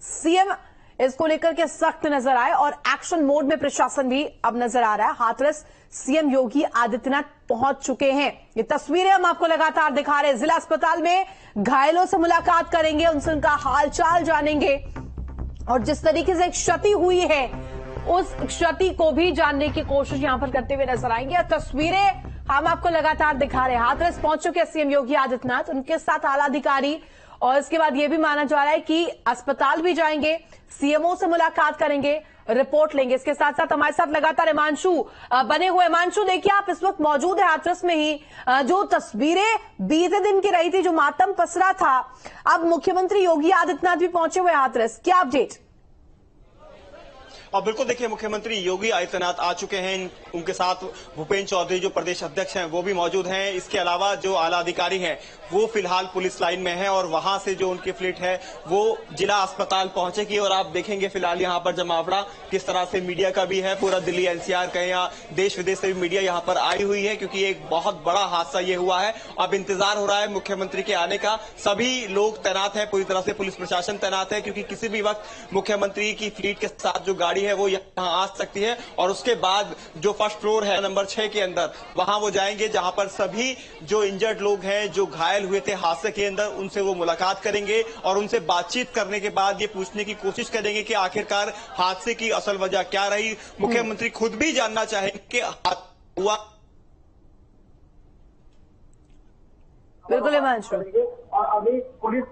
CM इसको लेकर के सख्त नजर आए और एक्शन मोड में प्रशासन भी अब नजर आ रहा है। हाथरस सीएम योगी आदित्यनाथ पहुंच चुके हैं। ये तस्वीरें हम आपको लगातार दिखा रहे हैं। जिला अस्पताल में घायलों से मुलाकात करेंगे, उनसे उनका हालचाल जानेंगे और जिस तरीके से क्षति हुई है उस क्षति को भी जानने की कोशिश यहां पर करते हुए नजर आएंगे। और तस्वीरें हम आपको लगातार दिखा रहे हैं। हाथरस पहुंच चुके सीएम योगी आदित्यनाथ, उनके साथ आला अधिकारी, और इसके बाद यह भी माना जा रहा है कि अस्पताल भी जाएंगे, सीएमओ से मुलाकात करेंगे, रिपोर्ट लेंगे। इसके साथ साथ हमारे साथ लगातार हिमांशु बने हुए। हिमांशु, देखिए आप इस वक्त मौजूद है हाथरस में ही। जो तस्वीरें बीते दिन की रही थी, जो मातम पसरा था, अब मुख्यमंत्री योगी आदित्यनाथ भी पहुंचे हुए हाथरस, क्या अपडेट? और बिल्कुल देखिए, मुख्यमंत्री योगी आदित्यनाथ आ चुके हैं। उनके साथ भूपेंद्र चौधरी जो प्रदेश अध्यक्ष हैं वो भी मौजूद हैं। इसके अलावा जो आला अधिकारी हैं वो फिलहाल पुलिस लाइन में है और वहां से जो उनकी फ्लीट है वो जिला अस्पताल पहुंचेगी। और आप देखेंगे फिलहाल यहाँ पर जमावड़ा किस तरह से मीडिया का भी है, पूरा दिल्ली एनसीआर कहें या देश विदेश से भी मीडिया यहाँ पर आई हुई है, क्योंकि एक बहुत बड़ा हादसा ये हुआ है। अब इंतजार हो रहा है मुख्यमंत्री के आने का। सभी लोग तैनात है, पूरी तरह से पुलिस प्रशासन तैनात है, क्योंकि किसी भी वक्त मुख्यमंत्री की फ्लीट के साथ जो गाड़ी है वो यहाँ आ सकती है। और उसके बाद जो फर्स्ट फ्लोर है नंबर 6 के अंदर, वहां वो जाएंगे, जहां पर सभी जो इंजर्ड लोग हैं, जो घायल हुए थे हादसे के अंदर, उनसे वो मुलाकात करेंगे और उनसे बातचीत करने के बाद ये पूछने की कोशिश करेंगे कि आखिरकार हादसे की असल वजह क्या रही। मुख्यमंत्री खुद भी जानना चाहेंगे कि हादसा हुआ। बिल्कुल हिमांशु, और अभी पुलिस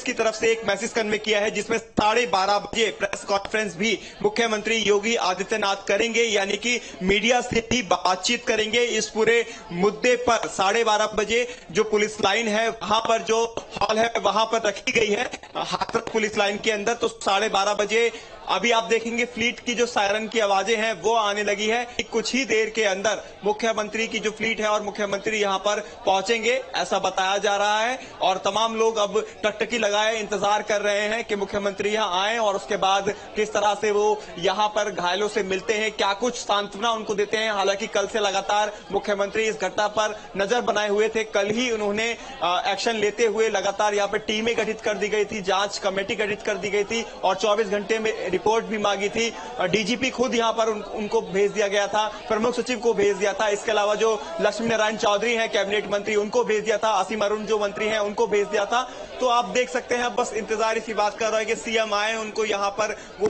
की तरफ से एक मैसेज कन्वे किया है, जिसमें 12:30 बजे प्रेस कॉन्फ्रेंस भी मुख्यमंत्री योगी आदित्यनाथ करेंगे, यानी कि मीडिया से भी बातचीत करेंगे इस पूरे मुद्दे पर। 12:30 बजे जो पुलिस लाइन है वहां पर, जो हॉल है वहां पर रखी गई है हाथरस पुलिस लाइन के अंदर, तो 12:30 बजे अभी आप देखेंगे फ्लीट की जो सायरन की आवाजें हैं वो आने लगी है। कुछ ही देर के अंदर मुख्यमंत्री की जो फ्लीट है और मुख्यमंत्री यहां पर पहुंचेंगे, ऐसा बताया जा रहा है। और तमाम लोग अब टकटकी लगाए इंतजार कर रहे हैं कि मुख्यमंत्री यहां आए और उसके बाद किस तरह से वो यहां पर घायलों से मिलते हैं, क्या कुछ सांत्वना उनको देते हैं। हालांकि कल से लगातार मुख्यमंत्री इस घटना पर नजर बनाए हुए थे। कल ही उन्होंने एक्शन लेते हुए लगातार यहां पर टीमें गठित कर दी गई थी, जांच कमेटी गठित कर दी गई थी और 24 घंटे में रिपोर्ट भी मांगी थी। डीजीपी खुद यहां पर उनको भेज दिया गया था, प्रमुख सचिव को भेज दिया था। इसके अलावा जो लक्ष्मी नारायण चौधरी हैं कैबिनेट मंत्री, उनको भेज दिया था। असीम अरुण जो मंत्री हैं उनको भेज दिया था। तो आप देख सकते हैं बस इंतजार इसी बात कर रहा है कि सीएम आए, उनको यहां पर वो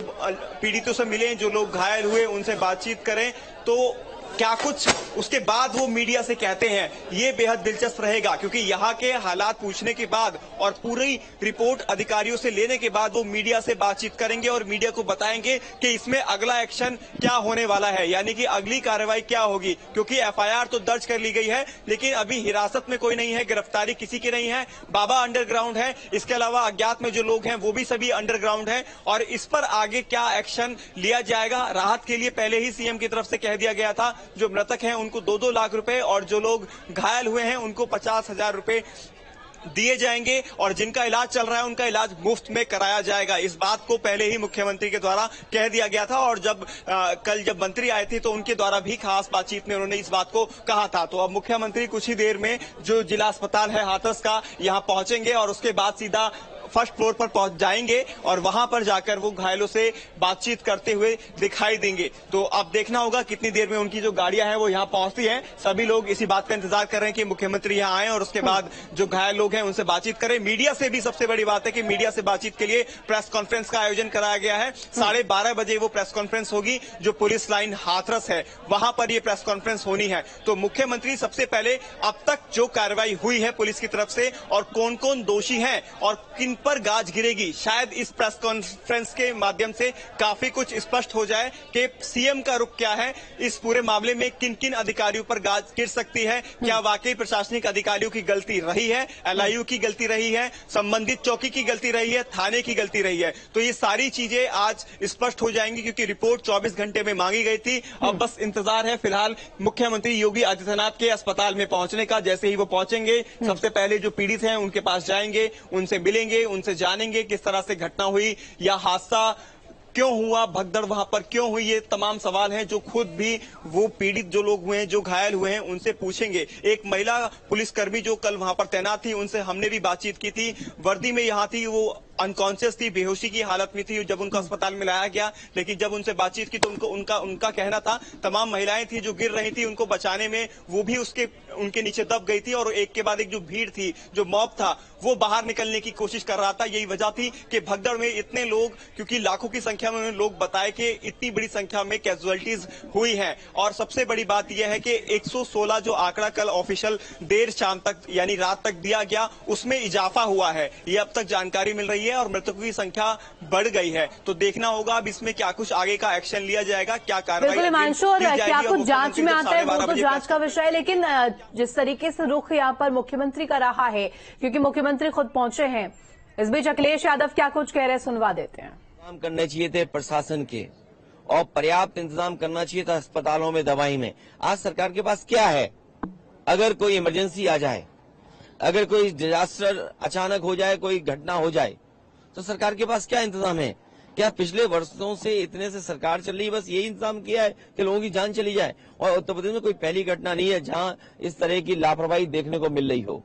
पीड़ितों से मिलें, जो लोग घायल हुए उनसे बातचीत करें। तो क्या कुछ उसके बाद वो मीडिया से कहते हैं ये बेहद दिलचस्प रहेगा, क्योंकि यहाँ के हालात पूछने के बाद और पूरी रिपोर्ट अधिकारियों से लेने के बाद वो मीडिया से बातचीत करेंगे और मीडिया को बताएंगे कि इसमें अगला एक्शन क्या होने वाला है, यानी कि अगली कार्रवाई क्या होगी। क्योंकि एफआईआर तो दर्ज कर ली गई है, लेकिन अभी हिरासत में कोई नहीं है, गिरफ्तारी किसी की नहीं है। बाबा अंडरग्राउंड है, इसके अलावा अज्ञात में जो लोग हैं वो भी सभी अंडरग्राउंड है। और इस पर आगे क्या एक्शन लिया जाएगा, राहत के लिए पहले ही सीएम की तरफ से कह दिया गया था जो मृतक हैं उनको 2-2 लाख रुपए और जो लोग घायल हुए हैं उनको 50,000 रुपए दिए जाएंगे और जिनका इलाज चल रहा है उनका इलाज मुफ्त में कराया जाएगा। इस बात को पहले ही मुख्यमंत्री के द्वारा कह दिया गया था और कल जब मंत्री आए थे तो उनके द्वारा भी खास बातचीत में उन्होंने इस बात को कहा था। तो अब मुख्यमंत्री कुछ ही देर में जो जिला अस्पताल है हाथरस का यहां पहुंचेंगे और उसके बाद सीधा फर्स्ट फ्लोर पर पहुंच जाएंगे और वहां पर जाकर वो घायलों से बातचीत करते हुए दिखाई देंगे। तो अब देखना होगा कितनी देर में उनकी जो गाड़ियां हैं वो यहां पहुंचती हैं। सभी लोग इसी बात का इंतजार कर रहे हैं कि मुख्यमंत्री यहां आए और उसके बाद जो घायल लोग हैं उनसे बातचीत करें। मीडिया से भी सबसे बड़ी बात है कि मीडिया से बातचीत के लिए प्रेस कॉन्फ्रेंस का आयोजन कराया गया है। 12:30 बजे वो प्रेस कॉन्फ्रेंस होगी, जो पुलिस लाइन हाथरस है वहां पर ये प्रेस कॉन्फ्रेंस होनी है। तो मुख्यमंत्री सबसे पहले अब तक जो कार्रवाई हुई है पुलिस की तरफ से और कौन कौन दोषी हैं और किन पर गाज गिरेगी, शायद इस प्रेस कॉन्फ्रेंस के माध्यम से काफी कुछ स्पष्ट हो जाए कि सीएम का रुख क्या है, इस पूरे मामले में किन किन अधिकारियों पर गाज गिर सकती है। क्या वाकई प्रशासनिक अधिकारियों की गलती रही है, एलआईयू की गलती रही है, संबंधित चौकी की गलती रही है, थाने की गलती रही है। तो ये सारी चीजें आज स्पष्ट हो जाएंगी, क्योंकि रिपोर्ट 24 घंटे में मांगी गई थी। अब बस इंतजार है फिलहाल मुख्यमंत्री योगी आदित्यनाथ के अस्पताल में पहुंचने का। जैसे ही वो पहुंचेंगे सबसे पहले जो पीड़ित हैं उनके पास जाएंगे, उनसे मिलेंगे, उनसे जानेंगे किस तरह से घटना हुई या हादसा क्यों हुआ, भगदड़ वहां पर क्यों हुई, ये तमाम सवाल हैं जो खुद भी वो पीड़ित जो लोग हुए हैं, जो घायल हुए हैं, उनसे पूछेंगे। एक महिला पुलिसकर्मी जो कल वहां पर तैनात थी, उनसे हमने भी बातचीत की थी, वर्दी में यहां थी, वो अनकॉन्शियस थी, बेहोशी की हालत में थी जब उनको अस्पताल में लाया गया। लेकिन जब उनसे बातचीत की तो उनका कहना था तमाम महिलाएं थी जो गिर रही थी उनको बचाने में, वो भी उनके नीचे दब गई थी और एक के बाद एक जो भीड़ थी, जो मॉब था, वो बाहर निकलने की कोशिश कर रहा था। यही वजह थी कि भगदड़ में इतने लोग, क्योंकि लाखों की संख्या में लोग बताए कि इतनी बड़ी संख्या में कैजुअलिटीज हुई हैं। और सबसे बड़ी बात यह है कि 116 जो आंकड़ा कल ऑफिशियल देर शाम तक यानी रात तक दिया गया, उसमें इजाफा हुआ है, ये अब तक जानकारी मिल रही है और मृतकों की संख्या बढ़ गई है। तो देखना होगा अब इसमें क्या कुछ आगे का एक्शन लिया जाएगा, क्या कार्रवाई हिमांशु, और क्या कुछ जांच में आता है वो तो जांच का विषय है, लेकिन जिस तरीके से रुख यहाँ पर मुख्यमंत्री का रहा है, क्योंकि मुख्यमंत्री खुद पहुंचे हैं, इस बीच अखिलेश यादव क्या कुछ कह रहे हैं, सुनवा देते हैं। इंतजाम करने चाहिए थे प्रशासन के और पर्याप्त इंतजाम करना चाहिए था अस्पतालों में, दवाई में। आज सरकार के पास क्या है? अगर कोई इमरजेंसी आ जाए, अगर कोई डिजास्टर अचानक हो जाए, कोई घटना हो जाए, तो सरकार के पास क्या इंतजाम है? क्या पिछले वर्षों से इतने से सरकार चल रही है, बस यही इंतजाम किया है कि लोगों की जान चली जाए? और उत्तर प्रदेश में कोई पहली घटना नहीं है जहां इस तरह की लापरवाही देखने को मिल रही हो।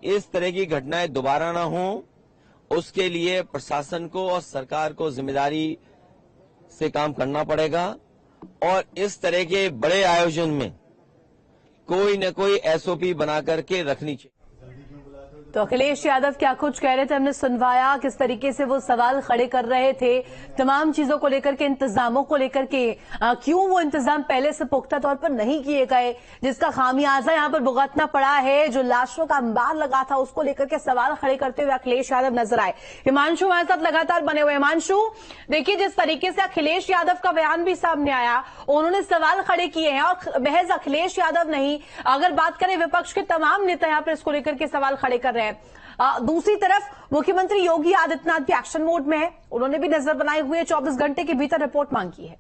इस तरह की घटनाएं दोबारा ना हो, उसके लिए प्रशासन को और सरकार को जिम्मेदारी से काम करना पड़ेगा और इस तरह के बड़े आयोजन में कोई न कोई एसओपी बना करके रखनी चाहिए। तो अखिलेश यादव क्या कुछ कह रहे थे, हमने सुनवाया, किस तरीके से वो सवाल खड़े कर रहे थे तमाम चीजों को लेकर के, इंतजामों को लेकर के, क्यों वो इंतजाम पहले से पुख्ता तौर पर नहीं किए गए, जिसका खामियाजा यहां पर भुगतना पड़ा है, जो लाशों का अंबार लगा था, उसको लेकर के सवाल खड़े करते हुए अखिलेश यादव नजर आए। हिमांशु हमारे साथ लगातार बने हुए। हिमांशु, देखिए जिस तरीके से अखिलेश यादव का बयान भी सामने आया, उन्होंने सवाल खड़े किए हैं और महज अखिलेश यादव नहीं, अगर बात करें विपक्ष के तमाम नेता यहां पर इसको लेकर के सवाल खड़े कर रहे हैं। दूसरी तरफ मुख्यमंत्री योगी आदित्यनाथ भी एक्शन मोड में है, उन्होंने भी नजर बनाए हुए 24 घंटे के भीतर रिपोर्ट मांगी है।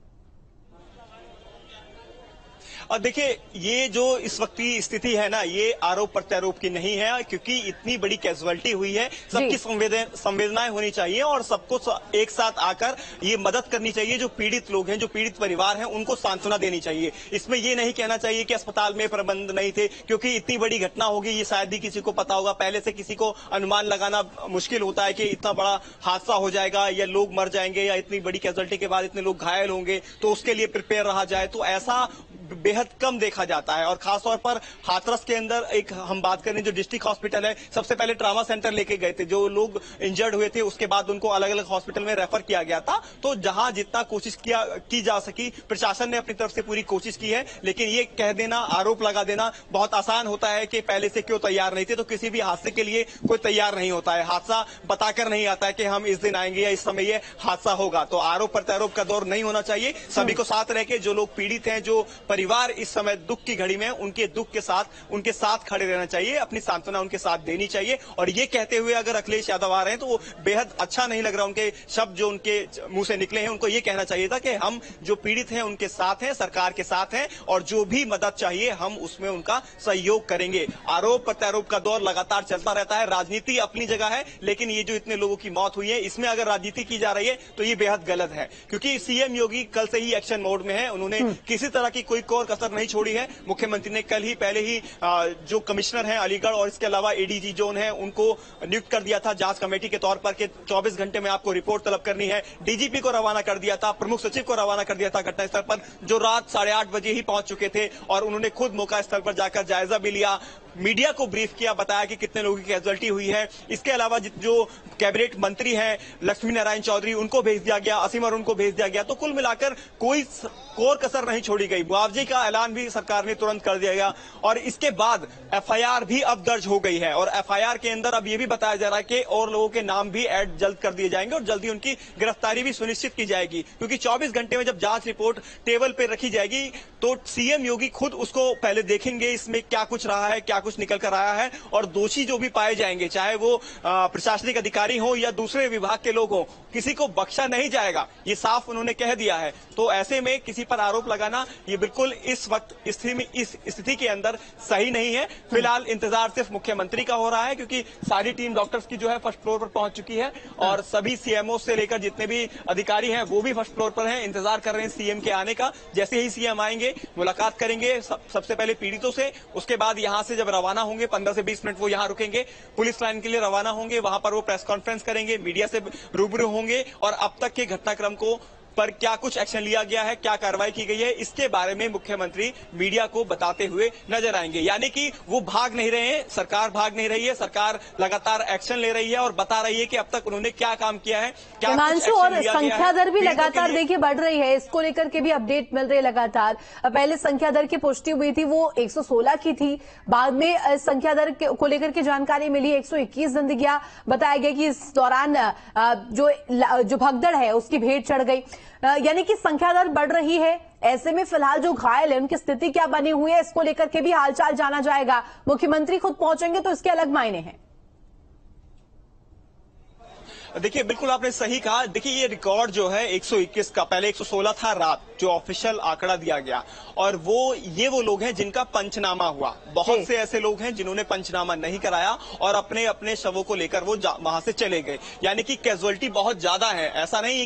और देखिए, ये जो इस वक्त की स्थिति है ना, ये आरोप प्रत्यारोप की नहीं है, क्योंकि इतनी बड़ी कैजुअलिटी हुई है। सबकी संवेदनाएं होनी चाहिए और सबको एक साथ आकर ये मदद करनी चाहिए। जो पीड़ित लोग हैं, जो पीड़ित परिवार हैं, उनको सांत्वना देनी चाहिए। इसमें ये नहीं कहना चाहिए कि अस्पताल में प्रबंध नहीं थे, क्योंकि इतनी बड़ी घटना होगी ये शायद ही किसी को पता होगा। पहले से किसी को अनुमान लगाना मुश्किल होता है कि इतना बड़ा हादसा हो जाएगा या लोग मर जाएंगे या इतनी बड़ी कैजुअलिटी के बाद इतने लोग घायल होंगे, तो उसके लिए प्रिपेयर रहा जाए, तो ऐसा बेहद कम देखा जाता है। और खासतौर पर हाथरस के अंदर एक हम बात करें, जो डिस्ट्रिक्ट हॉस्पिटल है, सबसे पहले ट्रामा सेंटर लेके गए थे, जो लोग इंजर्ड हुए थे उसके बाद उनको अलग अलग हॉस्पिटल में रेफर किया गया था। तो जहां जितना कोशिश की जा सकी, प्रशासन ने अपनी तरफ से पूरी कोशिश की है। लेकिन ये कह देना, आरोप लगा देना बहुत आसान होता है कि पहले से क्यों तैयार नहीं थे। तो किसी भी हादसे के लिए कोई तैयार नहीं होता है, हादसा बताकर नहीं आता है कि हम इस दिन आएंगे या इस समय ये हादसा होगा। तो आरोप प्रत्यारोप का दौर नहीं होना चाहिए। सभी को साथ रह के, जो लोग पीड़ित हैं, जो परिवार इस समय दुख की घड़ी में, उनके दुख के साथ उनके साथ खड़े रहना चाहिए, अपनी सांत्वना उनके साथ देनी चाहिए। और ये कहते हुए अगर अखिलेश यादव आ रहे हैं तो वो बेहद अच्छा नहीं लग रहा। उनके शब्द जो उनके मुंह से निकले हैं, उनको ये कहना चाहिए था कि हम जो पीड़ित हैं उनके साथ हैं, सरकार के साथ हैं, और जो भी मदद चाहिए हम उसमें उनका सहयोग करेंगे। आरोप प्रत्यारोप का दौर लगातार चलता रहता है। राजनीति अपनी जगह है, लेकिन ये जो इतने लोगों की मौत हुई है, इसमें अगर राजनीति की जा रही है तो ये बेहद गलत है। क्योंकि सीएम योगी कल से ही एक्शन मोड में है, उन्होंने किसी तरह की कोई कोर कसर नहीं छोड़ी है। मुख्यमंत्री ने कल ही पहले ही जो कमिश्नर हैं अलीगढ़ और इसके अलावा एडीजी जोन है, उनको नियुक्त कर दिया था जांच कमेटी के तौर पर कि 24 घंटे में आपको रिपोर्ट तलब करनी है। डीजीपी को रवाना कर दिया था, प्रमुख सचिव को रवाना कर दिया था घटनास्थल पर, जो रात 8:30 बजे ही पहुंच चुके थे और उन्होंने खुद मौका स्थल पर जाकर जायजा भी लिया, मीडिया को ब्रीफ किया, बताया कि कितने लोगों की कैजुअलिटी हुई है। इसके अलावा जो कैबिनेट मंत्री हैं लक्ष्मी नारायण चौधरी, उनको भेज दिया गया, असीम अरुण को भेज दिया गया। तो कुल मिलाकर कोई कोर कसर नहीं छोड़ी गई। मुआवजे का ऐलान भी सरकार ने तुरंत कर दिया गया और इसके बाद एफआईआर भी अब दर्ज हो गई है। और एफआईआर के अंदर अब यह भी बताया जा रहा है कि और लोगों के नाम भी ऐड जल्द कर दिए जाएंगे और जल्दी उनकी गिरफ्तारी भी सुनिश्चित की जाएगी। क्योंकि 24 घंटे में जब जांच रिपोर्ट टेबल पर रखी जाएगी तो सीएम योगी खुद उसको पहले देखेंगे, इसमें क्या कुछ रहा है, क्या कुछ निकल कर आया है, और दोषी जो भी पाए जाएंगे, चाहे वो प्रशासनिक अधिकारी हो या दूसरे विभाग के लोग हो, किसी को बख्शा नहीं जाएगा। ये साफ उन्होंने कह दिया है। तो ऐसे में किसी पर आरोप लगाना ये बिल्कुल इस वक्त इस स्थिति के अंदर सही नहीं है। फिलहाल इंतजार सिर्फ मुख्यमंत्री का हो रहा है, क्योंकि सारी टीम डॉक्टर्स की जो है फर्स्ट फ्लोर पर पहुंच चुकी है और सभी सीएमओ से लेकर जितने भी अधिकारी हैं वो भी फर्स्ट फ्लोर पर हैं, इंतजार कर रहे हैं सीएम के आने का। जैसे ही सीएम आएंगे मुलाकात करेंगे सबसे पहले पीड़ितों से, उसके बाद यहां से जब जब रवाना होंगे 15 से 20 मिनट वो यहां रुकेंगे, पुलिस लाइन के लिए रवाना होंगे, वहां पर वो प्रेस कॉन्फ्रेंस करेंगे, मीडिया से रूबरू होंगे और अब तक के घटनाक्रम को पर क्या कुछ एक्शन लिया गया है, क्या कार्रवाई की गई है, इसके बारे में मुख्यमंत्री मीडिया को बताते हुए नजर आएंगे। यानी कि वो भाग नहीं रहे हैं, सरकार भाग नहीं रही है, सरकार लगातार एक्शन ले रही है और बता रही है कि अब तक उन्होंने क्या काम किया है, क्या हिमांशु। और संख्या दर भी लगातार देखिए बढ़ रही है, इसको लेकर के भी अपडेट मिल रही है लगातार। पहले संख्या दर की पुष्टि हुई थी, वो 116 की थी, बाद में संख्या दर को लेकर के जानकारी मिली 121 जिंदगियां। बताया गया कि इस दौरान जो भगदड़ है उसकी भेंट चढ़ गई, यानी कि संख्या दर बढ़ रही है। ऐसे में फिलहाल जो घायल है उनकी स्थिति क्या बनी हुई है, इसको लेकर के भी हालचाल जाना जाएगा। मुख्यमंत्री खुद पहुंचेंगे तो इसके अलग मायने हैं। देखिए बिल्कुल आपने सही कहा। देखिए ये रिकॉर्ड जो है 121 का, पहले 116 था रात जो ऑफिशियल आंकड़ा दिया गया, और वो लोग हैं जिनका पंचनामा हुआ। बहुत से ऐसे लोग हैं जिन्होंने पंचनामा नहीं कराया और अपने अपने शवों को लेकर वो वहां से चले गए, यानी कि कैजुअलिटी बहुत ज्यादा है। ऐसा नहीं